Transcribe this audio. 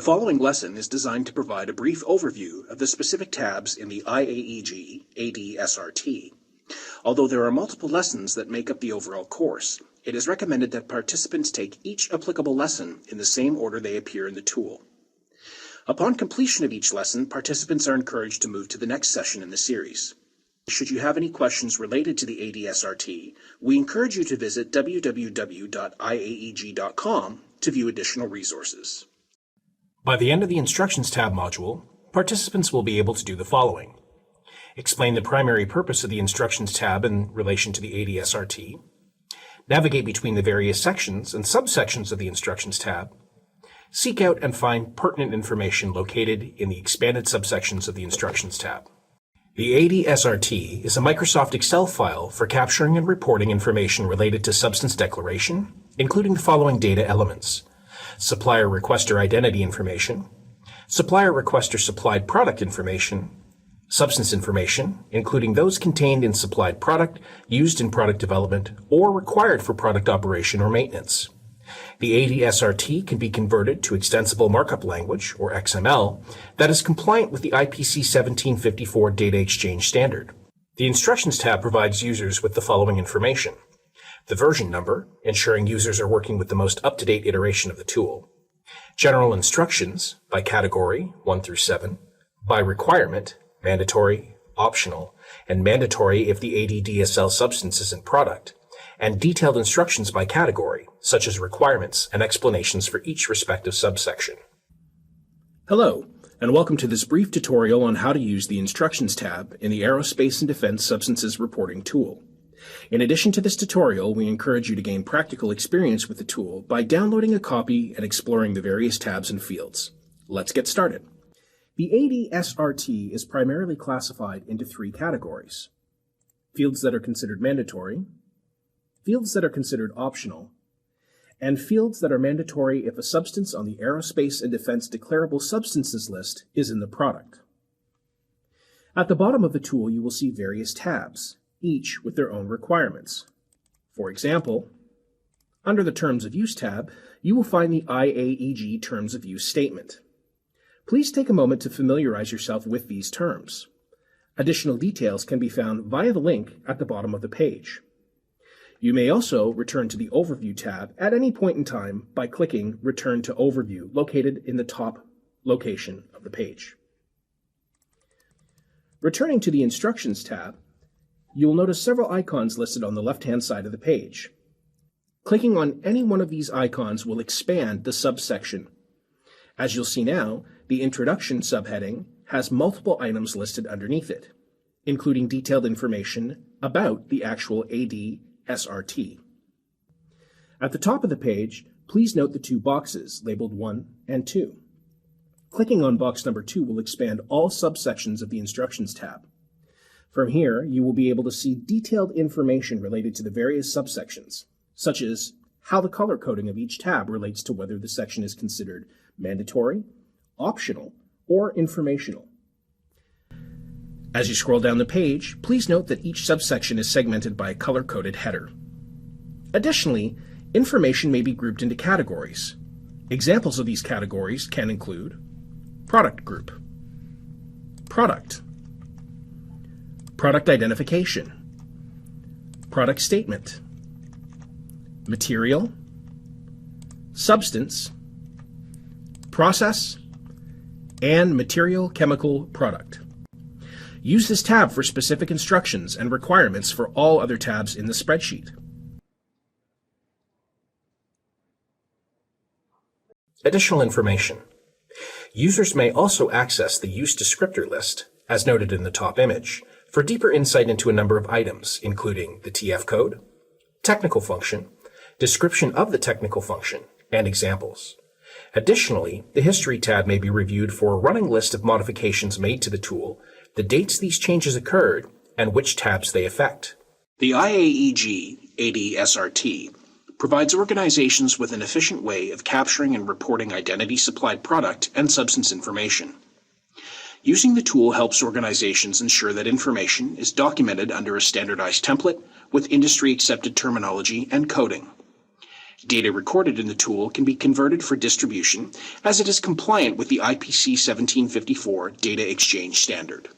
following lesson is designed to provide a brief overview of the specific tabs in the IAEG AD-SRT. Although there are multiple lessons that make up the overall course, it is recommended that participants take each applicable lesson in the same order they appear in the tool. Upon completion of each lesson, participants are encouraged to move to the next session in the series. Should you have any questions related to the AD-SRT, we encourage you to visit www.iaeg.com to view additional resources. By the end of the Instructions tab module, participants will be able to do the following: explain the primary purpose of the Instructions tab in relation to the AD-SRT, navigate between the various sections and subsections of the Instructions tab, seek out and find pertinent information located in the expanded subsections of the Instructions tab. The AD-SRT is a Microsoft Excel file for capturing and reporting information related to substance declaration, including the following data elements: supplier requester identity information, supplier requester supplied product information, substance information, including those contained in supplied product, used in product development, or required for product operation or maintenance. The AD-SRT can be converted to extensible markup language, or XML, that is compliant with the IPC 1754 data exchange standard. The Instructions tab provides users with the following information: the version number, ensuring users are working with the most up-to-date iteration of the tool; general instructions by category 1 through 7, by requirement, mandatory, optional, and mandatory if the AD-DSL substance is in product; and detailed instructions by category, such as requirements and explanations for each respective subsection. Hello, and welcome to this brief tutorial on how to use the Instructions tab in the Aerospace and Defense Substances Reporting tool. In addition to this tutorial, we encourage you to gain practical experience with the tool by downloading a copy and exploring the various tabs and fields. Let's get started. The AD-SRT is primarily classified into three categories: fields that are considered mandatory, fields that are considered optional, and fields that are mandatory if a substance on the Aerospace and Defense Declarable Substances list is in the product. At the bottom of the tool, you will see various tabs, each with their own requirements. For example, under the Terms of Use tab, you will find the IAEG Terms of Use statement. Please take a moment to familiarize yourself with these terms. Additional details can be found via the link at the bottom of the page. You may also return to the Overview tab at any point in time by clicking Return to Overview, located in the top location of the page. Returning to the Instructions tab, you will notice several icons listed on the left-hand side of the page. Clicking on any one of these icons will expand the subsection. As you'll see now, the Introduction subheading has multiple items listed underneath it, including detailed information about the actual AD-SRT. At the top of the page, please note the two boxes labeled 1 and 2. Clicking on box number 2 will expand all subsections of the Instructions tab. From here, you will be able to see detailed information related to the various subsections, such as how the color coding of each tab relates to whether the section is considered mandatory, optional, or informational. As you scroll down the page, please note that each subsection is segmented by a color-coded header. Additionally, information may be grouped into categories. Examples of these categories can include product group, product, product identification, product statement, material, substance, process, and material chemical product. Use this tab for specific instructions and requirements for all other tabs in the spreadsheet. Additional information. Users may also access the use descriptor list, as noted in the top image, for deeper insight into a number of items, including the TF code, technical function, description of the technical function, and examples. Additionally, the History tab may be reviewed for a running list of modifications made to the tool, the dates these changes occurred, and which tabs they affect. The IAEG AD-SRT provides organizations with an efficient way of capturing and reporting identity-supplied product and substance information. Using the tool helps organizations ensure that information is documented under a standardized template with industry-accepted terminology and coding. Data recorded in the tool can be converted for distribution as it is compliant with the IPC 1754 Data Exchange Standard.